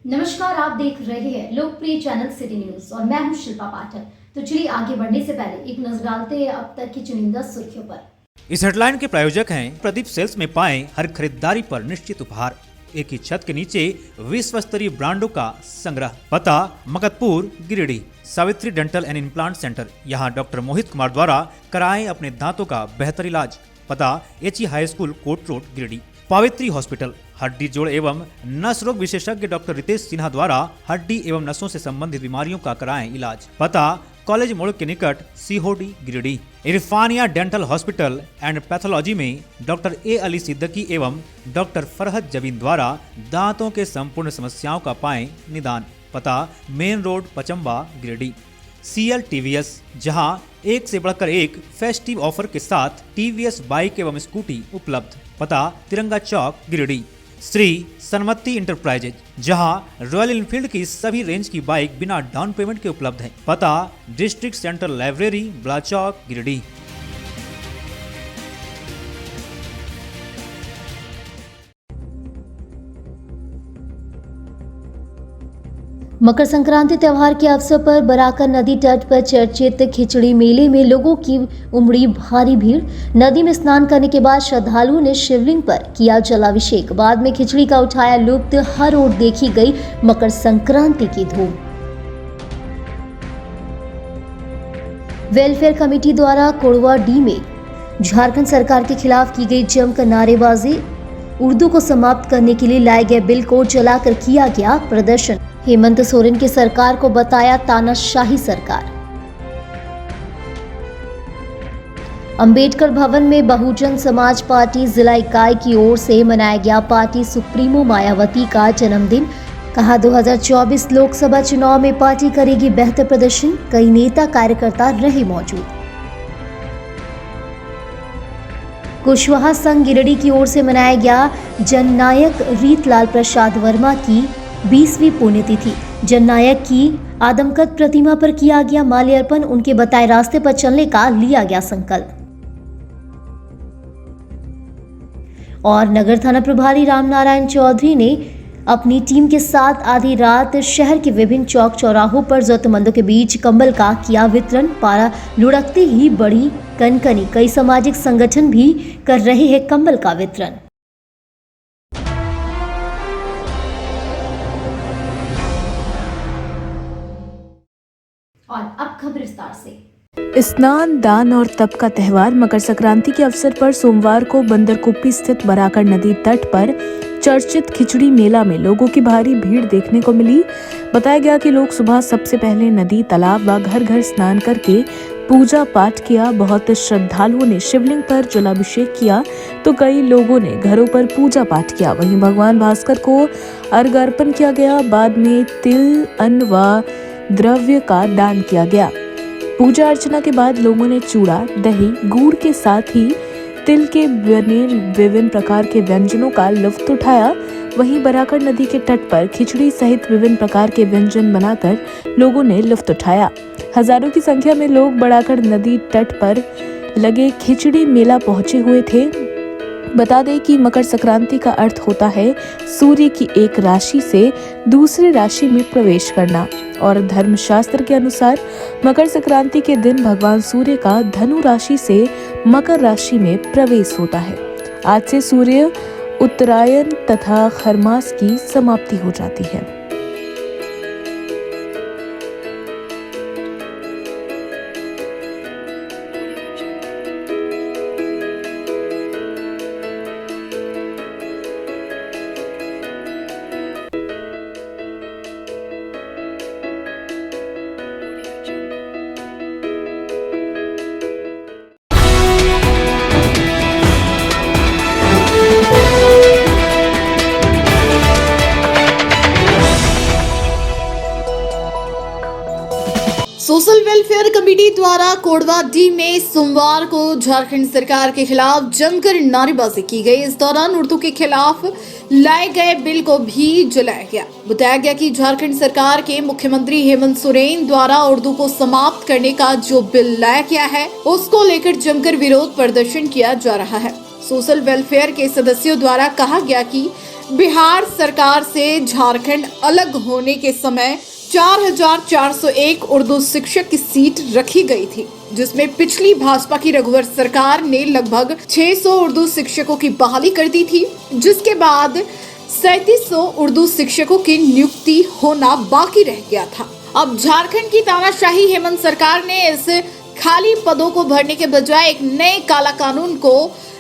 नमस्कार, आप देख रहे हैं लोकप्रिय चैनल सिटी न्यूज और मैं हूं शिल्पा पाठक। तो चलिए आगे बढ़ने से पहले एक नजर डालते हैं अब तक की चुनिंदा सुर्खियों पर। इस हेडलाइन के प्रायोजक हैं प्रदीप सेल्स में पाएं हर खरीदारी पर निश्चित उपहार। एक ही छत के नीचे विश्व स्तरीय ब्रांडों का संग्रह। पता Makatpur Giridih. Savitri dental and implant centre, यहाँ डॉक्टर मोहित कुमार द्वारा कराएं अपने दांतों का बेहतर इलाज। पता HE high school court road Giridih. Pavitri hospital, हड्डी जोड़ एवं नस रोग विशेषज्ञ डॉक्टर रितेश सिन्हा द्वारा हड्डी एवं नसों से संबंधित बीमारियों का कराएं इलाज। पता कॉलेज मोड़ के निकट Sihodi Giridih. Irfania dental hospital and pathology में डॉक्टर ए अली सिद्दीकी एवं डॉक्टर फरहत जबीन द्वारा दांतों के संपूर्ण समस्याओं का पाएं निदान। पता main road Pachamba Giridih. CL TVS, जहां एक से बढ़कर एक फेस्टिव ऑफर के साथ TVS बाइक एवं स्कूटी उपलब्ध। पता तिरंगा चौक गिरिडीह। श्री सन्मति इंटरप्राइजेज, जहां रॉयल एनफील्ड की सभी रेंज की बाइक बिना डाउन पेमेंट के उपलब्ध है। पता डिस्ट्रिक्ट सेंटर लाइब्रेरी बड़ा चौक गिरिडीह। मकर संक्रांति त्योहार के अवसर पर बराकर नदी तट पर चर्चित खिचड़ी मेले में लोगों की उमड़ी भारी भीड़। नदी में स्नान करने के बाद श्रद्धालुओं ने शिवलिंग पर किया जलाभिषेक। बाद में खिचड़ी का उठाया लुत्फ। हर ओर देखी गई मकर संक्रांति की धूम। वेलफेयर कमेटी द्वारा कोड़वा डी में झारखंड सरकार के खिलाफ की गई जमकर नारेबाजी। उर्दू को समाप्त करने के लिए लाए गए बिल को जलाकर किया गया प्रदर्शन। हेमंत सोरेन की सरकार को बताया तानाशाही सरकार। अंबेडकर भवन में बहुजन समाज पार्टी जिला इकाई की ओर से मनाया गया पार्टी सुप्रीमो मायावती का जन्मदिन। कहा 2024 लोकसभा चुनाव में पार्टी करेगी बेहतर प्रदर्शन। कई नेता कार्यकर्ता रहे मौजूद। कुशवाहा संघ गिरिडीह की ओर से मनाया गया जननायक रीतलाल प्रसाद वर्मा की 20वीं पुण्यतिथि। जननायक की आदमकद प्रतिमा पर किया गया माल्यार्पण। उनके बताए रास्ते पर चलने का लिया गया संकल्प। और नगर थाना प्रभारी रामनारायण चौधरी ने अपनी टीम के साथ आधी रात शहर के विभिन्न चौक चौराहों पर जरूरतमंदों के बीच कंबल का किया वितरण। पारा लुढ़कते ही बड़ी कनकनी। कई सामाजिक संगठन भी कर रहे हैं कंबल का वितरण। और अब खबर विस्तार से। स्नान, दान और तप का त्योहार मकर संक्रांति के अवसर पर सोमवार को बंदरकुप्पी स्थित बराकर नदी तट पर चर्चित खिचड़ी मेला में लोगों की भारी भीड़ देखने को मिली। बताया गया कि लोग सुबह सबसे पहले नदी, तालाब व घर घर स्नान करके पूजा पाठ किया। बहुत श्रद्धालुओं ने शिवलिंग पर जलाभिषेक किया तो कई लोगों ने घरों पर पूजा पाठ किया। वहीं भगवान भास्कर को अर्घ अर्पण किया गया। बाद में तिल, अन्न व द्रव्य का दान किया गया। पूजा अर्चना के बाद लोगों ने चूड़ा, दही, गुड़ के साथ ही तिल के बने विभिन्न प्रकार के व्यंजनों का लुत्फ उठाया। वहीं बराकर नदी के तट पर खिचड़ी सहित विभिन्न प्रकार के व्यंजन बनाकर लोगों ने लुत्फ उठाया। हजारों की संख्या में लोग बराकर नदी तट पर लगे खिचड़ी मेला पहुंचे हुए थे। बता दें कि मकर संक्रांति का अर्थ होता है सूर्य की एक राशि से दूसरी राशि में प्रवेश करना और धर्मशास्त्र के अनुसार मकर संक्रांति के दिन भगवान सूर्य का धनु राशि से मकर राशि में प्रवेश होता है। आज से सूर्य उत्तरायण तथा खरमास की समाप्ति हो जाती है। सोशल वेलफेयर कमेटी द्वारा कोड़वा डी में सोमवार को झारखंड सरकार के खिलाफ जमकर नारेबाजी की गई। इस दौरान उर्दू के खिलाफ लाए गए बिल को भी जलाया गया। बताया गया कि झारखंड सरकार के मुख्यमंत्री हेमंत सोरेन द्वारा उर्दू को समाप्त करने का जो बिल लाया गया है उसको लेकर जमकर विरोध प्रदर्शन किया जा रहा है। सोशल वेलफेयर के सदस्यों द्वारा कहा गया कि बिहार सरकार से झारखंड अलग होने के समय 4,401 उर्दू शिक्षक की सीट रखी गई थी, जिसमें पिछली भाजपा की रघुवर सरकार ने लगभग 600 उर्दू शिक्षकों की बहाली कर दी थी, जिसके बाद 3700 उर्दू शिक्षकों की नियुक्ति होना बाकी रह गया था। अब झारखंड की तानाशाही हेमंत सरकार ने इस खाली पदों को भरने के बजाय एक नए काला कानून को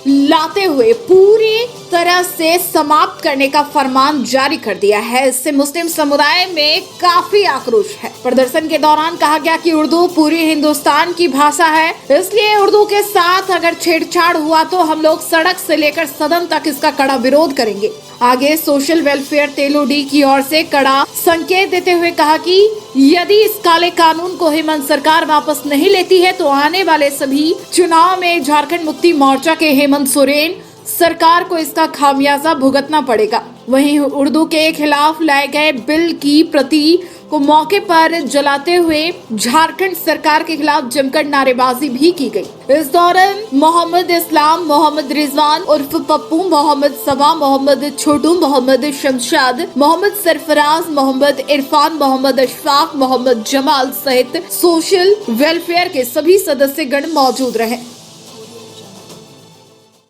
लाते हुए पूरी तरह से समाप्त करने का फरमान जारी कर दिया है। इससे मुस्लिम समुदाय में काफी आक्रोश है। प्रदर्शन के दौरान कहा गया कि उर्दू पूरे हिंदुस्तान की भाषा है, इसलिए उर्दू के साथ अगर छेड़छाड़ हुआ तो हम लोग सड़क से लेकर सदन तक इसका कड़ा विरोध करेंगे। आगे सोशल वेलफेयर तेलोडी की ओर से कड़ा संकेत देते हुए कहा कि यदि इस काले कानून को हेमंत सरकार वापस नहीं लेती है तो आने वाले सभी चुनाव में झारखंड मुक्ति मोर्चा के हेमंत सोरेन सरकार को इसका खामियाजा भुगतना पड़ेगा। वहीं उर्दू के खिलाफ लाए गए बिल की प्रति को मौके पर जलाते हुए झारखंड सरकार के खिलाफ जमकर नारेबाजी भी की गई। इस दौरान मोहम्मद इस्लाम, मोहम्मद रिजवान उर्फ पप्पू, मोहम्मद सबा, मोहम्मद छोटू, मोहम्मद शमशाद, मोहम्मद सरफराज, मोहम्मद इरफान, मोहम्मद अशफाक, मोहम्मद जमाल सहित सोशल वेलफेयर के सभी सदस्यगण मौजूद रहे।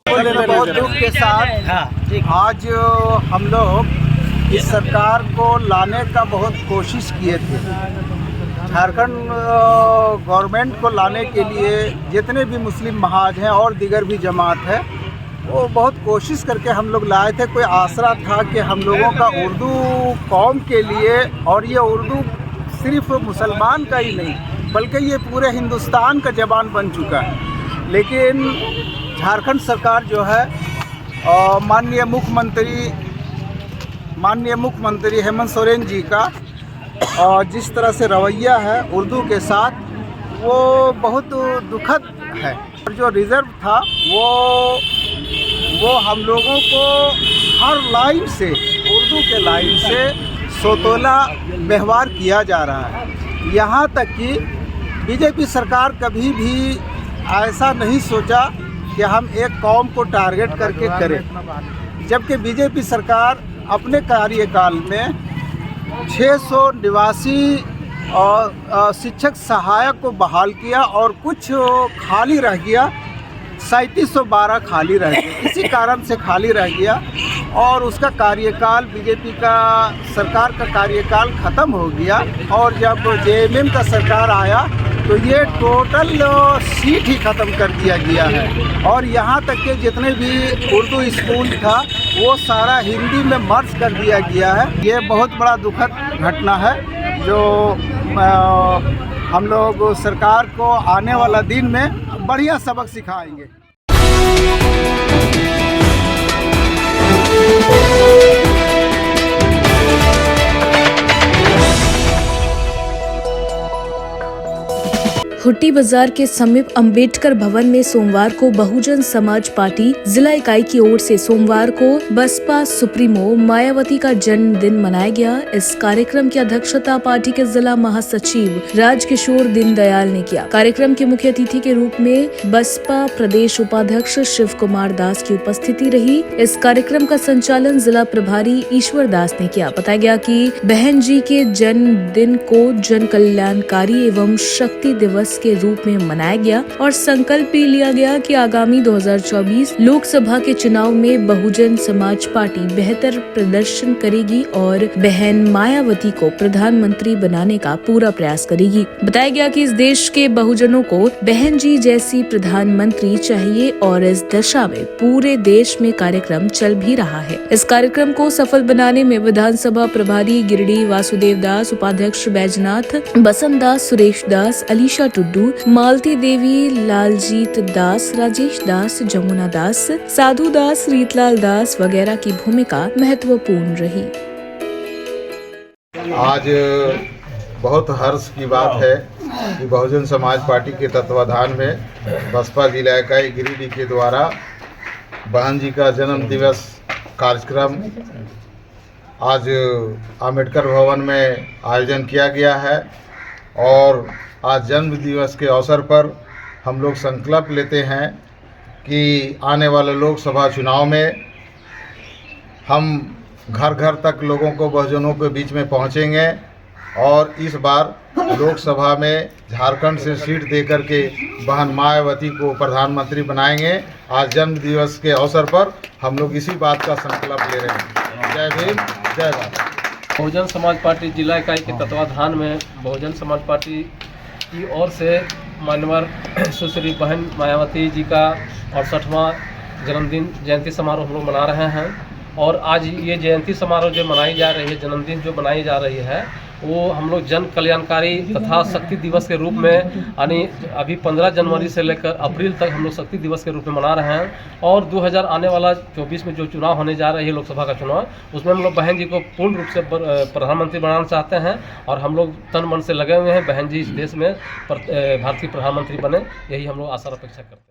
बहुत दुख के साथ आज हम लोग इस सरकार को लाने का बहुत कोशिश किए थे। झारखंड गवर्नमेंट को लाने के लिए जितने भी मुस्लिम महाज हैं और दीगर भी जमात है, वो बहुत कोशिश करके हम लोग लाए थे। कोई आसरा था कि हम लोगों का उर्दू कौम के लिए, और ये उर्दू सिर्फ मुसलमान का ही नहीं बल्कि ये पूरे हिंदुस्तान का ज़बान बन चुका है। लेकिन झारखंड सरकार जो है माननीय मुख्यमंत्री हेमंत सोरेन जी का जिस तरह से रवैया है उर्दू के साथ, वो बहुत दुखद है। और जो रिज़र्व था वो हम लोगों को हर लाइन से, उर्दू के लाइन से सोतोला व्यवहार किया जा रहा है। यहाँ तक कि बीजेपी सरकार कभी भी ऐसा नहीं सोचा कि हम एक कौम को टारगेट करके करें, जबकि बीजेपी सरकार अपने कार्यकाल में 600 निवासी और शिक्षक सहायक को बहाल किया और कुछ खाली रह गया, 3712 खाली रह गया। इसी कारण से खाली रह गया और उसका कार्यकाल, बीजेपी का सरकार का कार्यकाल ख़त्म हो गया। और जब जेएमएम का सरकार आया तो ये टोटल सीट ही ख़त्म कर दिया गया है। और यहाँ तक कि जितने भी उर्दू स्कूल था वो सारा हिंदी में मर्ज कर दिया गया है। ये बहुत बड़ा दुखद घटना है जो हम लोग सरकार को आने वाला दिन में बढ़िया सबक सिखाएंगे। हुट्टी बाजार के समीप अंबेडकर भवन में सोमवार को बहुजन समाज पार्टी जिला इकाई की ओर से सोमवार को बसपा सुप्रीमो मायावती का जन्मदिन मनाया गया। इस कार्यक्रम की अध्यक्षता पार्टी के जिला महासचिव राजकिशोर दीनदयाल ने किया। कार्यक्रम के मुख्य अतिथि के रूप में बसपा प्रदेश उपाध्यक्ष शिव कुमार दास की उपस्थिति रही। इस कार्यक्रम का संचालन जिला प्रभारी ईश्वर दास ने किया। बताया गया कि बहन जी के जन्मदिन को जन कल्याणकारी एवं शक्ति दिवस के रूप में मनाया गया और संकल्प भी लिया गया कि आगामी 2024 लोकसभा के चुनाव में बहुजन समाज पार्टी बेहतर प्रदर्शन करेगी और बहन मायावती को प्रधानमंत्री बनाने का पूरा प्रयास करेगी। बताया गया कि इस देश के बहुजनों को बहन जी जैसी प्रधानमंत्री चाहिए और इस दिशा में पूरे देश में कार्यक्रम चल भी रहा है। इस कार्यक्रम को सफल बनाने में विधानसभा प्रभारी गिरिडीह वासुदेव दास, उपाध्यक्ष बैजनाथ, बसंत दास, सुरेश दास, अलीशा टुड्डू, मालती देवी, लालजीत दास, राजेश दास, जमुना दास, साधु दास, रीतलाल दास वगैरह की भूमिका महत्वपूर्ण रही। आज बहुत हर्ष की बात है कि बहुजन समाज पार्टी के तत्वाधान में बसपा जिला इकाई गिरिडीह के द्वारा बहन जी का जन्म दिवस कार्यक्रम आज अंबेडकर भवन में आयोजन किया गया है। और आज जन्म दिवस के अवसर पर हम लोग संकल्प लेते हैं कि आने वाले लोकसभा चुनाव में हम घर घर तक लोगों को बहुजनों के बीच में पहुंचेंगे और इस बार लोकसभा में झारखंड से सीट दे करके बहन मायावती को प्रधानमंत्री बनाएंगे। आज जन्म दिवस के अवसर पर हम लोग इसी बात का संकल्प ले रहे हैं। जय भीम, जय भारत। बहुजन समाज पार्टी जिला इकाई के तत्वाधान में बहुजन समाज पार्टी की ओर से मान्यवर सुश्री बहन मायावती जी का 68वां जन्मदिन जयंती समारोह हम लोग मना रहे हैं। और आज ये जयंती समारोह जो मनाई जा रही है, जन्मदिन जो मनाई जा रही है, वो हम लोग जन कल्याणकारी तथा शक्ति दिवस के रूप में यानी अभी 15 जनवरी से लेकर अप्रैल तक हम लोग शक्ति दिवस के रूप में मना रहे हैं। और 2000 आने वाला 24 में जो चुनाव होने जा रही है, लोकसभा का चुनाव, उसमें हम लोग बहन जी को पूर्ण रूप से प्रधानमंत्री बनाना चाहते हैं। और हम लोग तन मन से लगे हुए हैं बहन जी इस देश में भारतीय प्रधानमंत्री बने, यही हम लोग आशा और अपेक्षा करते हैं।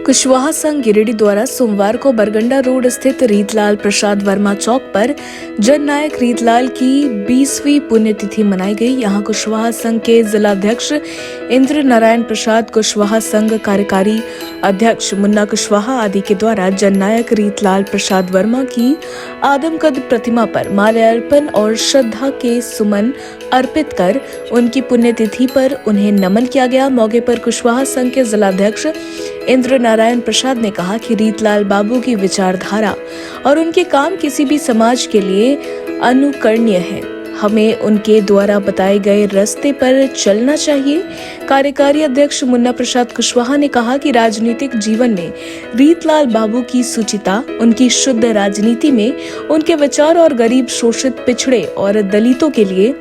कुशवाहा संघ गिरिडीह द्वारा सोमवार को बरगंडा रोड स्थित रीतलाल प्रसाद वर्मा चौक पर जननायक रीतलाल की 20वीं पुण्यतिथि मनाई गई। यहां कुशवाहा संघ के जिलाध्यक्ष इंद्र नारायण प्रसाद, कुशवाहा संघ कार्यकारी अध्यक्ष मुन्ना कुशवाहा आदि के द्वारा जननायक रीतलाल प्रसाद वर्मा की आदमकद प्रतिमा पर माल्यार्पण और श्रद्धा के सुमन अर्पित कर उनकी पुण्यतिथि पर उन्हें नमन किया गया। मौके पर कुशवाहा संघ के जिलाध्यक्ष इंद्र नारायण प्रसाद ने कहा कि रीतलाल बाबू की विचारधारा और उनके काम किसी भी समाज के लिए अनुकरणीय है। हमें उनके द्वारा बताए गए रास्ते पर चलना चाहिए। कार्यकारी अध्यक्ष मुन्ना प्रसाद कुशवाहा ने कहा कि राजनीतिक जीवन में रीतलाल बाबू की सुचिता, उनकी शुद्ध राजनीति में उनके विचार और गरीब, शोषित, पिछड़े और दलितों के लिए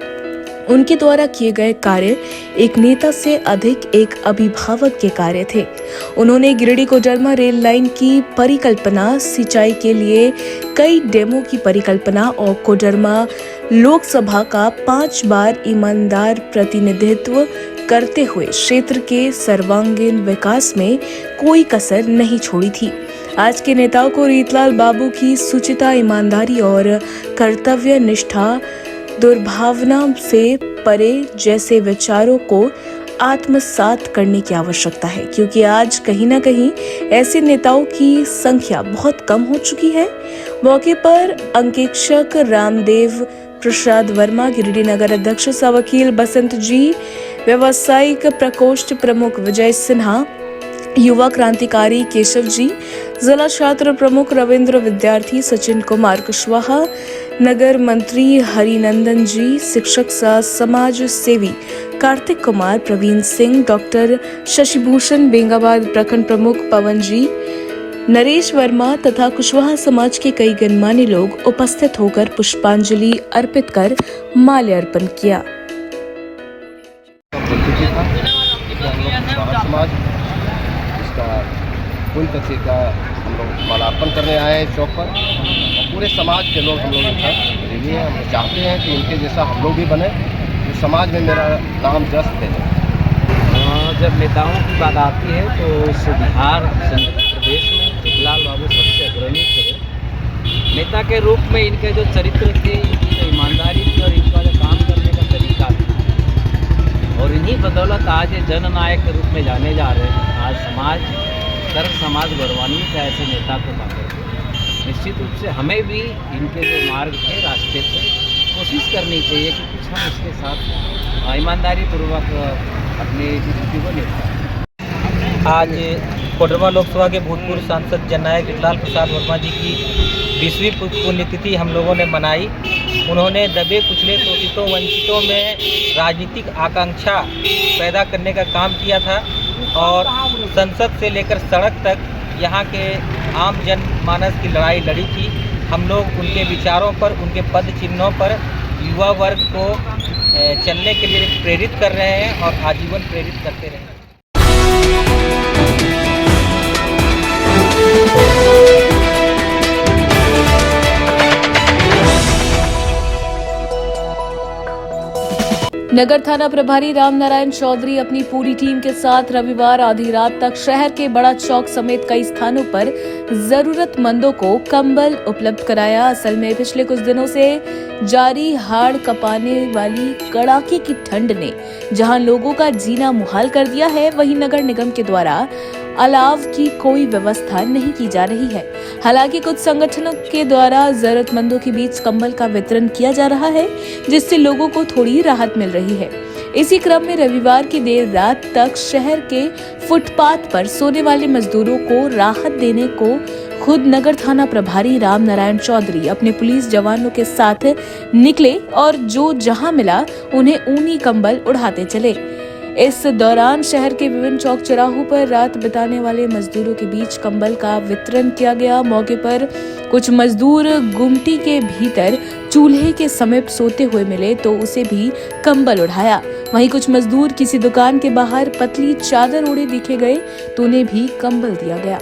उनके द्वारा किए गए कार्य एक नेता से अधिक एक अभिभावक के कार्य थे। उन्होंने गिरिडीह कोडरमा रेल लाइन की परिकल्पना, सिंचाई के लिए कई डैमों की परिकल्पना और कोडरमा लोकसभा का 5 बार ईमानदार प्रतिनिधित्व करते हुए क्षेत्र के सर्वांगीण विकास में कोई कसर नहीं छोड़ी थी। आज के नेताओं को रीतलाल बाबू की सुचिता, ईमानदारी और कर्तव्य निष्ठा, दुर्भावना से परे जैसे विचारों को आत्मसात करने की आवश्यकता है, क्योंकि आज कहीं न कहीं ऐसे नेताओं की संख्या बहुत कम हो चुकी है। मौके पर अंकेक्षक रामदेव प्रसाद वर्मा, गिरिडीह नगर अध्यक्ष सह वकील बसंत जी, व्यावसायिक प्रकोष्ठ प्रमुख विजय सिन्हा, युवा क्रांतिकारी केशव जी, जिला छात्र प्रमुख रविंद्र विद्यार्थी, सचिन कुमार कुशवाहा, नगर मंत्री हरिनंदन जी, शिक्षक सह समाज सेवी कार्तिक कुमार, प्रवीण सिंह, डॉक्टर शशिभूषण, बेंगाबाद प्रखंड प्रमुख पवन जी, नरेश वर्मा तथा कुशवाहा समाज के कई गणमान्य लोग उपस्थित होकर पुष्पांजलि अर्पित कर माल्यार्पण किया। पुण्यतिथि का हम लोग माल्यार्पण करने आए हैं चौक पर, और पूरे समाज के लोग हम लोग यहाँ रेली हैं। हम चाहते हैं कि इनके जैसा हम लोग भी बने, जो समाज में मेरा नाम जस दे। जब नेताओं की बात आती है तो इस बिहार प्रदेश में रीतलाल बाबू सबसे अग्रणी थे। नेता के रूप में इनके जो चरित्र थे, इनकी जो ईमानदारी थी और इनका जो काम करने का तरीका था, और इन्हीं बदौलत आज ये जननायक के रूप में जाने जा रहे हैं। आज समाज, सर्व समाज गौरवान्वित है ऐसे नेता को पाकर के। निश्चित रूप से हमें भी इनके जो मार्ग थे, रास्ते थे, कोशिश करनी चाहिए कि कुछ हम इसके साथ ईमानदारी पूर्वक अपनी ड्यूटी को निभाएं। आज कोडरमा लोकसभा के भूतपूर्व सांसद जननायक रीतलाल प्रसाद वर्मा जी की 20वीं पुण्यतिथि हम लोगों ने मनाई। उन्होंने दबे कुचले, शोषितों, वंचितों में राजनीतिक आकांक्षा पैदा करने का काम किया था और संसद से लेकर सड़क तक यहाँ के आम जनमानस की लड़ाई लड़ी थी। हम लोग उनके विचारों पर, उनके पद चिन्हों पर युवा वर्ग को चलने के लिए प्रेरित कर रहे हैं और आजीवन प्रेरित करते रहेंगे। नगर थाना प्रभारी रामनारायण चौधरी अपनी पूरी टीम के साथ रविवार आधी रात तक शहर के बड़ा चौक समेत कई स्थानों पर जरूरतमंदों को कंबल उपलब्ध कराया। असल में पिछले कुछ दिनों से जारी हाड़ कपाने वाली कड़ाके की ठंड ने जहां लोगों का जीना मुहाल कर दिया है, वहीं नगर निगम के द्वारा अलाव की कोई व्यवस्था नहीं की जा रही है। हालांकि कुछ संगठनों के द्वारा जरूरतमंदों के बीच कंबल का वितरण किया जा रहा है, जिससे लोगों को थोड़ी राहत मिल रही है। इसी क्रम में रविवार की देर रात तक शहर के फुटपाथ पर सोने वाले मजदूरों को राहत देने को खुद नगर थाना प्रभारी रामनारायण चौधरी अपने पुलिस जवानों के साथ निकले और जो जहां मिला उन्हें ऊनी कंबल उड़ाते चले। इस दौरान शहर के विभिन्न चौक चौराहों पर रात बिताने वाले मजदूरों के बीच कंबल का वितरण किया गया। मौके पर कुछ मजदूर गुमटी के भीतर चूल्हे के समीप सोते हुए मिले तो उसे भी कंबल उड़ाया। वहीं कुछ मजदूर किसी दुकान के बाहर पतली चादर ओढ़े दिखे गए तो उन्हें भी कंबल दिया गया।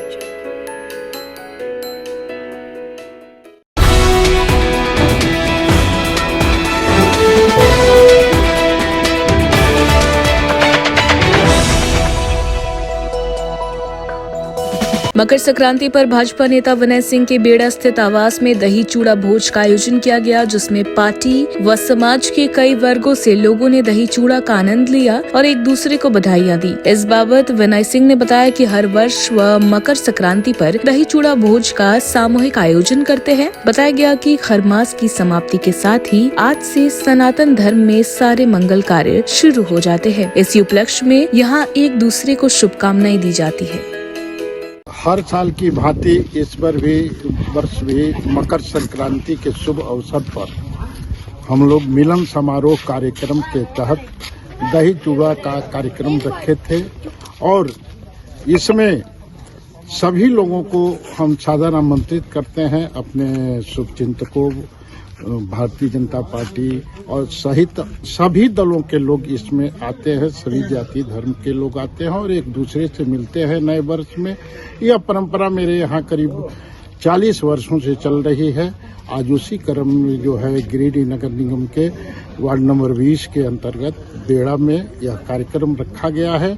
मकर संक्रांति पर भाजपा नेता विनय सिंह के बेड़ा स्थित आवास में दही चूड़ा भोज का आयोजन किया गया, जिसमें पार्टी व समाज के कई वर्गों से लोगों ने दही चूड़ा का आनंद लिया और एक दूसरे को बधाइयां दी। इस बाबत विनय सिंह ने बताया कि हर वर्ष वह मकर संक्रांति पर दही चूड़ा भोज का सामूहिक आयोजन करते हैं। बताया गया कि खरमास की समाप्ति के साथ ही आज से सनातन धर्म में सारे मंगल कार्य शुरू हो जाते हैं। इसी उपलक्ष्य में यहाँ एक दूसरे को शुभकामनाएं दी जाती है। हर साल की भांति इस वर्ष भी मकर संक्रांति के शुभ अवसर पर हम लोग मिलन समारोह कार्यक्रम के तहत दही चूड़ा का कार्यक्रम रखे थे और इसमें सभी लोगों को हम सादर आमंत्रित करते हैं। अपने शुभचिंतकों, भारतीय जनता पार्टी और सहित सभी दलों के लोग इसमें आते हैं, सभी जाति धर्म के लोग आते हैं और एक दूसरे से मिलते हैं नए वर्ष में। यह परंपरा मेरे यहाँ करीब 40 वर्षों से चल रही है। आज उसी क्रम में जो है गिरिडीह नगर निगम के वार्ड नंबर 20 के अंतर्गत बेड़ा में यह कार्यक्रम रखा गया है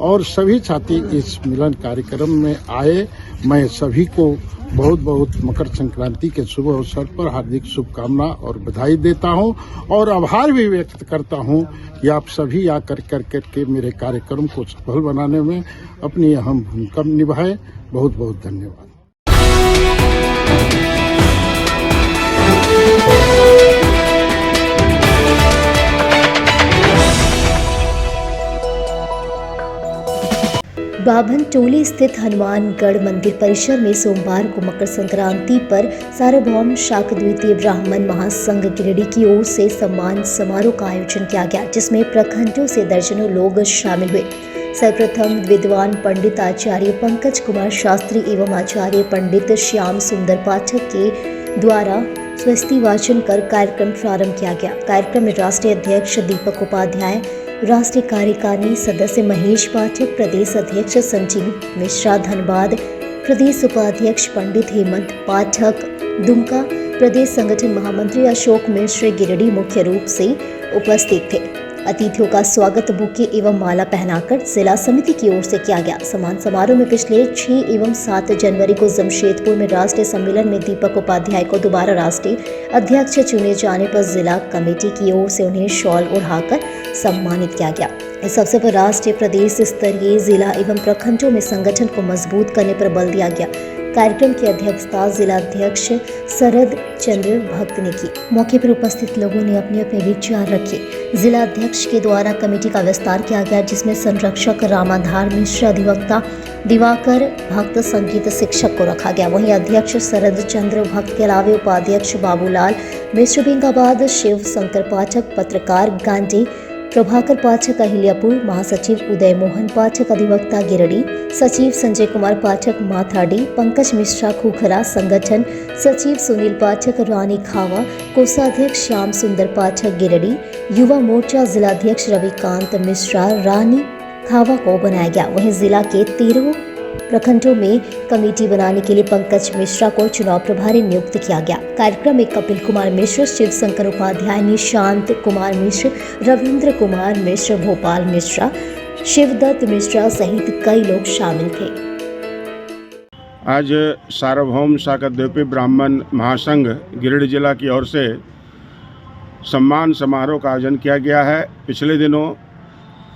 और सभी साथी इस मिलन कार्यक्रम में आए। मैं सभी को बहुत बहुत मकर संक्रांति के शुभ अवसर पर हार्दिक शुभकामना और बधाई देता हूं और आभार भी व्यक्त करता हूं कि आप सभी आकर करके मेरे कार्यक्रम को सफल बनाने में अपनी अहम भूमिका निभाए। बहुत बहुत धन्यवाद। बाभन टोली स्थित हनुमानगढ़ मंदिर परिसर में सोमवार को मकर संक्रांति पर सार्वभौम शाकद्वितीय ब्राह्मण महासंघ गिरिडीह की ओर से सम्मान समारोह का आयोजन किया गया, जिसमें प्रखंडों से दर्जनों लोग शामिल हुए। सर्वप्रथम विद्वान पंडित आचार्य पंकज कुमार शास्त्री एवं आचार्य पंडित श्याम सुंदर पाठक के द्वारा स्वस्ति वाचन कर कार्यक्रम प्रारंभ किया गया। कार्यक्रम में राष्ट्रीय अध्यक्ष दीपक उपाध्याय, राष्ट्रीय कार्यकारिणी सदस्य महेश पाठक, प्रदेश अध्यक्ष संजीव मिश्रा धनबाद, प्रदेश उपाध्यक्ष पंडित हेमंत पाठक दुमका, प्रदेश संगठन महामंत्री अशोक मिश्र गिरिडीह मुख्य रूप से उपस्थित थे। अतिथियों का स्वागत बुके एवं माला पहनाकर जिला समिति की ओर से किया गया। सम्मान समारोह में पिछले 6 एवं 7 जनवरी को जमशेदपुर में राष्ट्रीय सम्मेलन में दीपक उपाध्याय को दोबारा राष्ट्रीय अध्यक्ष चुने जाने पर जिला कमेटी की ओर से उन्हें शॉल ओढ़ाकर सम्मानित किया गया। इस अवसर पर राष्ट्रीय, प्रदेश स्तरीय, जिला एवं प्रखंडों में संगठन को मजबूत करने पर बल दिया गया। कार्यक्रम की अध्यक्षता जिला अध्यक्ष शरद चंद्र भक्त ने की। मौके पर उपस्थित लोगों ने अपने अपने विचार रखे। जिला अध्यक्ष के द्वारा कमेटी का विस्तार किया गया, जिसमें संरक्षक रामाधार मिश्र, अधिवक्ता दिवाकर भक्त, संगीत शिक्षक को रखा गया। वहीं अध्यक्ष शरद चंद्र भक्त के अलावा उपाध्यक्ष बाबूलाल मिश्र बिंगाबाद, शिव शंकर पाठक, पत्रकार गांधी प्रभाकर पाठक अहिल्यापुर, महासचिव उदय मोहन पाठक अधिवक्ता गिरिडीह, सचिव संजय कुमार पाठक माथाडी, पंकज मिश्रा खुखरा, संगठन सचिव सुनील पाठक रानी खावा, कोषाध्यक्ष श्याम सुंदर पाठक गिरिडीह, युवा मोर्चा जिलाध्यक्ष रविकांत मिश्रा रानी खावा को बनाया गया। वहीं जिला के 13 प्रखंडों में कमेटी बनाने के लिए पंकज मिश्रा को चुनाव प्रभारी नियुक्त किया गया। कार्यक्रम में कपिल कुमार मिश्र, शिवशंकर उपाध्याय, निशांत कुमार मिश्र, रविंद्र कुमार मिश्र, भोपाल मिश्रा, शिवदत्त मिश्रा सहित कई लोग शामिल थे। आज सार्वभौम शाकद्वीपी ब्राह्मण महासंघ गिरिडीह जिला की ओर से सम्मान समारोह का आयोजन किया गया है। पिछले दिनों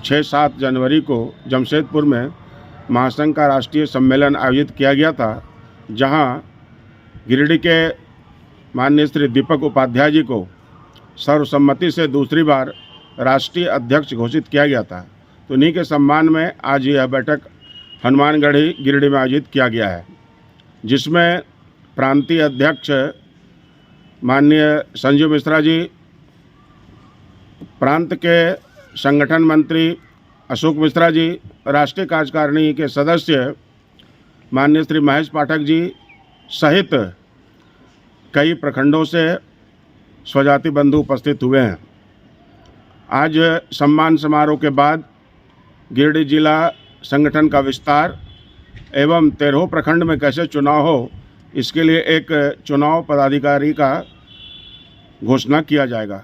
6-7 जनवरी को जमशेदपुर में महासंघ का राष्ट्रीय सम्मेलन आयोजित किया गया था, जहां गिरिडीह के माननीय श्री दीपक उपाध्याय जी को सर्वसम्मति से दूसरी बार राष्ट्रीय अध्यक्ष घोषित किया गया था। तो इन्हीं के सम्मान में आज यह बैठक हनुमानगढ़ी गिरिडीह में आयोजित किया गया है, जिसमें प्रांतीय अध्यक्ष माननीय संजीव मिश्रा जी, प्रांत के संगठन मंत्री अशोक मिश्रा जी, राष्ट्रीय कार्यकारिणी के सदस्य माननीय श्री महेश पाठक जी सहित कई प्रखंडों से स्वजाति बंधु उपस्थित हुए हैं। आज सम्मान समारोह के बाद गिरिडीह जिला संगठन का विस्तार एवं 13 प्रखंड में कैसे चुनाव हो, इसके लिए एक चुनाव पदाधिकारी का घोषणा किया जाएगा।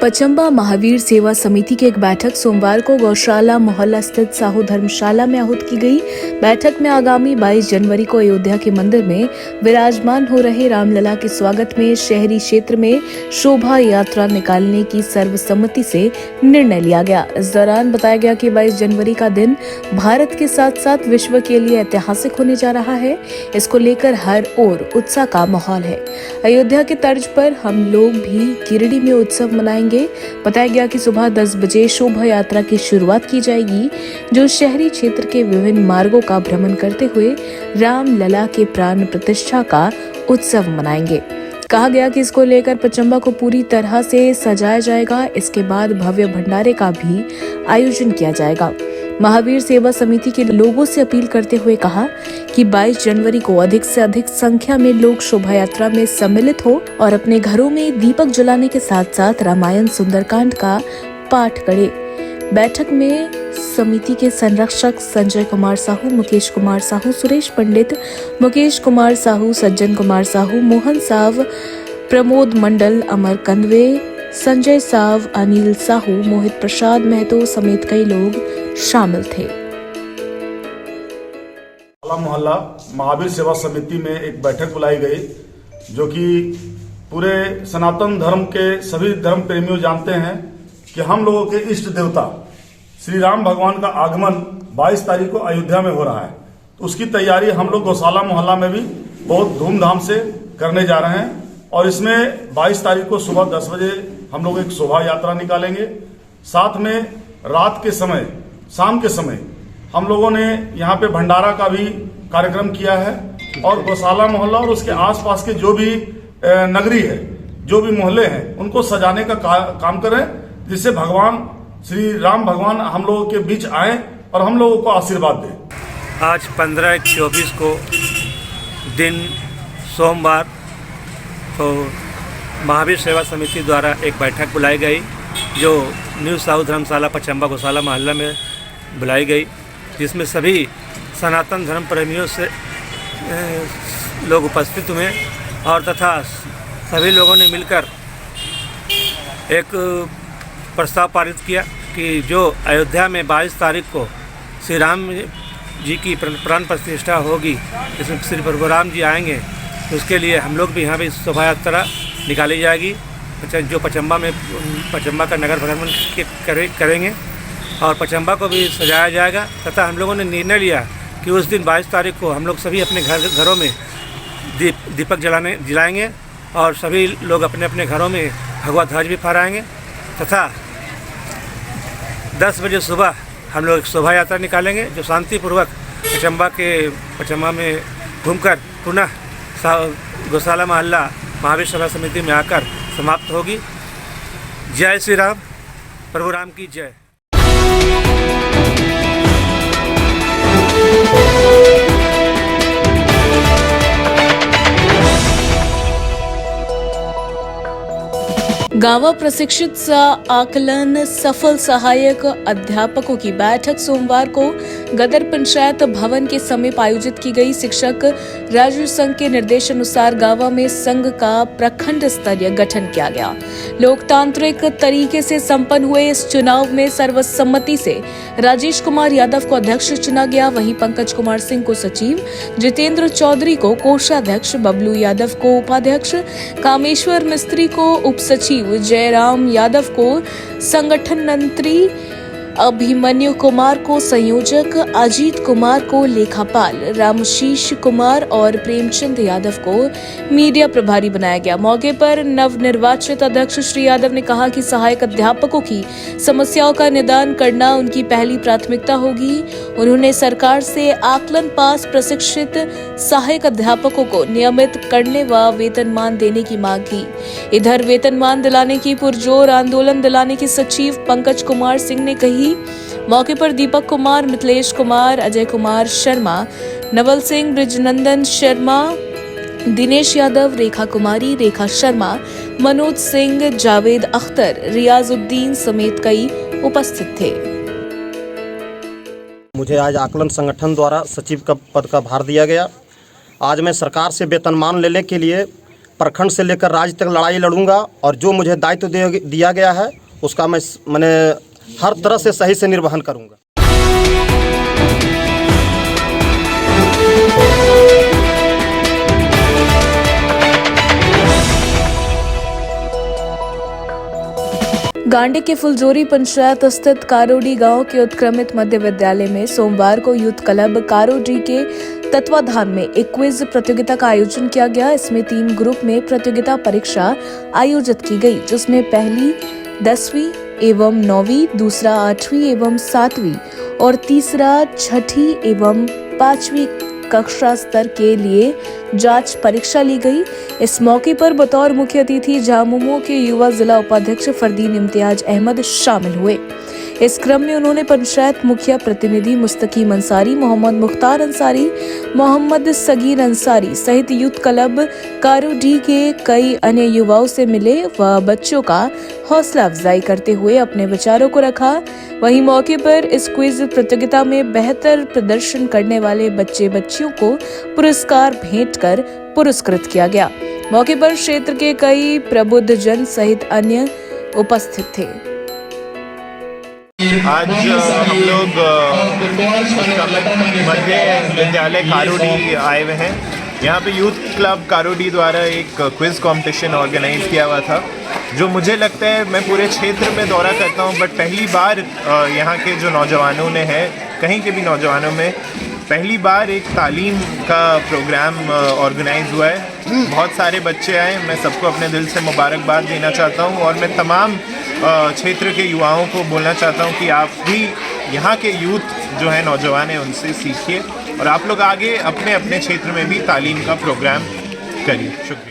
पचम्बा महावीर सेवा समिति की एक बैठक सोमवार को गौशाला मोहल्ला स्थित साहू धर्मशाला में आहूत की गई। बैठक में आगामी 22 जनवरी को अयोध्या के मंदिर में विराजमान हो रहे रामलला के स्वागत में शहरी क्षेत्र में शोभा यात्रा निकालने की सर्वसम्मति से निर्णय लिया गया। इस दौरान बताया गया कि 22 जनवरी का दिन भारत के साथ साथ विश्व के लिए ऐतिहासिक होने जा रहा है। इसको लेकर हर ओर उत्साह का माहौल है। अयोध्या के तर्ज पर हम लोग भी गिरिडीह में उत्सव मनाएंगे। बताया गया कि सुबह 10 बजे शोभा यात्रा की शुरुआत की जाएगी, जो शहरी क्षेत्र के विभिन्न मार्गों का भ्रमण करते हुए रामलला के प्राण प्रतिष्ठा का उत्सव मनाएंगे। कहा गया कि इसको लेकर पचम्बा को पूरी तरह से सजाया जाएगा। इसके बाद भव्य भंडारे का भी आयोजन किया जाएगा। महावीर सेवा समिति के लोगों से अपील करते हुए कहा कि 22 जनवरी को अधिक से अधिक संख्या में लोग शोभा यात्रा में सम्मिलित हो और अपने घरों में दीपक जलाने के साथ साथ रामायण सुंदरकांड का पाठ करें। बैठक में समिति के संरक्षक संजय कुमार साहू, मुकेश कुमार साहू, सुरेश पंडित, मुकेश कुमार साहू, सज्जन कुमार साहू, मोहन साव, प्रमोद मंडल, अमर कंदवे, संजय साव, अनिल साहू, मोहित प्रसाद महतो समेत कई लोग शामिल थे। मोहल्ला महावीर सेवा समिति में एक बैठक बुलाई गई, जो कि पूरे सनातन धर्म के सभी धर्म प्रेमियों जानते हैं कि हम लोगों के इष्ट देवता श्री राम भगवान का आगमन 22 तारीख को अयोध्या में हो रहा है। तो उसकी तैयारी हम लोग गौशाला मोहल्ला में भी बहुत धूमधाम से करने जा रहे हैं। और इसमें 22 तारीख को सुबह 10 बजे हम लोग एक शोभा यात्रा निकालेंगे। साथ में रात के समय, शाम के समय हम लोगों ने यहाँ पे भंडारा का भी कार्यक्रम किया है। और गौशाला मोहल्ला और उसके आसपास के जो भी नगरी है, जो भी मोहल्ले हैं, उनको सजाने का काम करें, जिससे भगवान श्री राम भगवान हम लोगों के बीच आए और हम लोगों को आशीर्वाद दें। आज 15/1/24 को दिन सोमवार को महावीर सेवा समिति द्वारा एक बैठक बुलाई गई, जो न्यू साउथ धर्मशाला पचम्बा गौशाला मोहल्ला में बुलाई गई, जिसमें सभी सनातन धर्म प्रेमियों से लोग उपस्थित हुए और तथा सभी लोगों ने मिलकर एक प्रस्ताव पारित किया कि जो अयोध्या में 22 तारीख को श्री राम जी की प्राण प्रतिष्ठा होगी, जिसमें श्री प्रभु राम जी आएंगे, तो उसके लिए हम लोग भी यहाँ भी शोभा यात्रा निकाली जाएगी, जो पचम्बा का नगर भ्रमण करेंगे और पचम्बा को भी सजाया जाएगा। तथा हम लोगों ने निर्णय लिया कि उस दिन 22 तारीख को हम लोग सभी अपने घरों में दीपक जलाएंगे और सभी लोग अपने अपने घरों में भगवा ध्वज भी फहराएंगे। तथा 10 बजे सुबह हम लोग एक शोभा यात्रा निकालेंगे, जो शांतिपूर्वक पचम्बा में घूमकर पुनः गौशाला मोहल्ला महावीर सेवा समिति में आकर समाप्त होगी। जय श्री राम, प्रभु राम की जय। गांवा प्रशिक्षित आकलन सफल सहायक अध्यापकों की बैठक सोमवार को गदर पंचायत भवन के समीप आयोजित की गई। शिक्षक राज्य संघ के निर्देशानुसार गांवा में संघ का प्रखंड स्तरीय गठन किया गया। लोकतांत्रिक तरीके से संपन्न हुए इस चुनाव में सर्वसम्मति से राजेश कुमार यादव को अध्यक्ष चुना गया। वहीं पंकज कुमार सिंह को सचिव, जितेंद्र चौधरी को कोषाध्यक्ष, बबलू यादव को उपाध्यक्ष, कामेश्वर मिस्त्री को उप सचिव, जयराम यादव को संगठन मंत्री, अभिमन्यु कुमार को संयोजक, अजीत कुमार को लेखापाल, रामशीष कुमार और प्रेमचंद यादव को मीडिया प्रभारी बनाया गया। मौके पर नवनिर्वाचित अध्यक्ष श्री यादव ने कहा कि सहायक अध्यापकों की समस्याओं का निदान करना उनकी पहली प्राथमिकता होगी। उन्होंने सरकार से आकलन पास प्रशिक्षित सहायक अध्यापकों को नियमित करने व वेतनमान देने की मांग की। इधर वेतनमान दिलाने की पुरजोर आंदोलन दिलाने के सचिव पंकज कुमार सिंह ने कही। मौके पर दीपक कुमार, मिथिलेश कुमार, अजय कुमार शर्मा, नवल सिंह, ब्रिजनंदन शर्मा, दिनेश यादव, रेखा कुमारी, रेखा शर्मा, मनोज सिंह, जावेद अख्तर, रियाजुद्दीन समेत कई उपस्थित थे। मुझे आज आकलन संगठन द्वारा सचिव का पद का भार दिया गया। आज मैं सरकार से वेतनमान लेने के लिए प्रखंड से लेकर राज्य तक लड़ाई लड़ूंगा और जो मुझे दायित्व दिया गया है उसका मैंने हर तरह से सही से निर्वहन करूंगा। गांडे के फुलजोरी पंचायत स्थित कारोडी गांव के उत्क्रमित मध्य विद्यालय में सोमवार को यूथ क्लब कारोडी के तत्वाधान में एक क्विज प्रतियोगिता का आयोजन किया गया। इसमें 3 ग्रुप में प्रतियोगिता परीक्षा आयोजित की गई, जिसमें पहली 10वीं एवं 9वीं, दूसरा 8वीं एवं 7वीं और तीसरा 6ठी एवं 5वीं कक्षा स्तर के लिए जांच परीक्षा ली गई। इस मौके पर बतौर मुख्य अतिथि झामुमो के युवा जिला उपाध्यक्ष फरदीन इम्तियाज अहमद शामिल हुए। इस क्रम में उन्होंने पंचायत मुखिया प्रतिनिधि मुस्तकीम अंसारी, मोहम्मद मुख्तार अंसारी, मोहम्मद सगीर अंसारी सहित यूथ क्लब कारोडी के कई अन्य युवाओं से मिले व बच्चों का हौसला अफजाई करते हुए अपने विचारों को रखा। वहीं मौके पर इस क्विज प्रतियोगिता में बेहतर प्रदर्शन करने वाले बच्चे बच्चियों को पुरस्कार भेंट कर पुरस्कृत किया गया। मौके पर क्षेत्र के कई प्रबुद्ध जन सहित अन्य उपस्थित थे। आज हम लोग मध्य विद्यालय कारोडी आए हुए हैं। यहाँ पे यूथ क्लब कारोडी द्वारा एक क्विज़ कंपटीशन ऑर्गेनाइज किया हुआ था, जो मुझे लगता है मैं पूरे क्षेत्र में दौरा करता हूँ, बट पहली बार यहाँ के जो नौजवानों ने है, कहीं के भी नौजवानों में पहली बार एक तालीम का प्रोग्राम ऑर्गेनाइज हुआ है। बहुत सारे बच्चे आए, मैं सबको अपने दिल से मुबारकबाद देना चाहता हूँ और मैं तमाम क्षेत्र के युवाओं को बोलना चाहता हूँ कि आप भी यहाँ के यूथ जो है, नौजवान हैं, उनसे सीखिए और आप लोग आगे अपने अपने क्षेत्र में भी तालीम का प्रोग्राम करिए। शुक्रिया।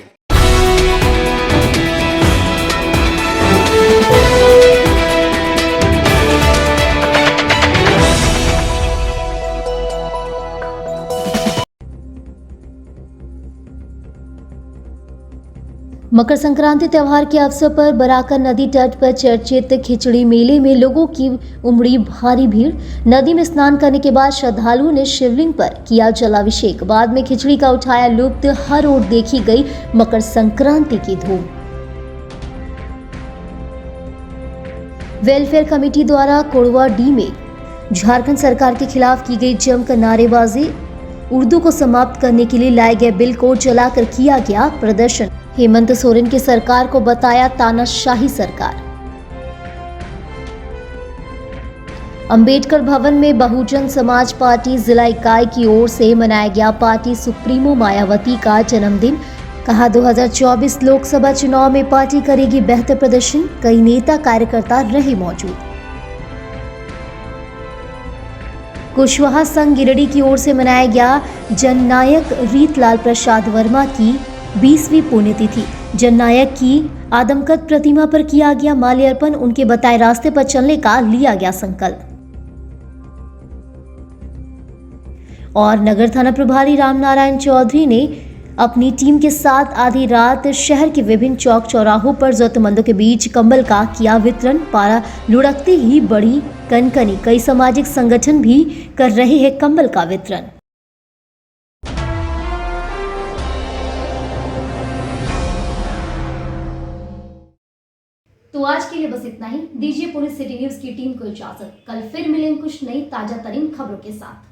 मकर संक्रांति त्योहार के अवसर पर बराकर नदी तट पर चर्चित खिचड़ी मेले में लोगों की उमड़ी भारी भीड़। नदी में स्नान करने के बाद श्रद्धालुओं ने शिवलिंग पर किया जलाभिषेक। बाद में खिचड़ी का उठाया लुप्त। हर ओर देखी गई मकर संक्रांति की धूम। वेलफेयर कमेटी द्वारा कोड़वा डी में झारखंड सरकार के खिलाफ की गई जमकर नारेबाजी। उर्दू को समाप्त करने के लिए लाए गए बिल को जलाकर किया गया प्रदर्शन। हेमंत सोरेन की सरकार को बताया तानाशाही सरकार। अंबेडकर भवन में बहुजन समाज पार्टी जिला इकाई की ओर से मनाया गया पार्टी सुप्रीमो मायावती का जन्मदिन। कहा 2024 लोकसभा चुनाव में पार्टी करेगी बेहतर प्रदर्शन। कई नेता कार्यकर्ता रहे मौजूद। कुशवाहा संघ गिरिडीह की ओर से मनाया गया जननायक रीतलाल प्रसाद वर्मा की 20वीं पुण्यतिथि। जननायक की आदमकद प्रतिमा पर किया गया माल्यार्पण। उनके बताए रास्ते पर चलने का लिया गया संकल्प। और नगर थाना प्रभारी रामनारायण चौधरी ने अपनी टीम के साथ आधी रात शहर के विभिन्न चौक चौराहों पर जरूरतमंदों के बीच कंबल का किया वितरण। पारा लुढ़कते ही बड़ी कनकनी। कई सामाजिक संगठन भी कर रहे हैं कंबल का वितरण। तो आज के लिए बस इतना ही। दीजिए पुणे सिटी न्यूज की टीम को इजाजत। कल फिर मिलेंगे कुछ नई ताजा तरीन खबरों के साथ।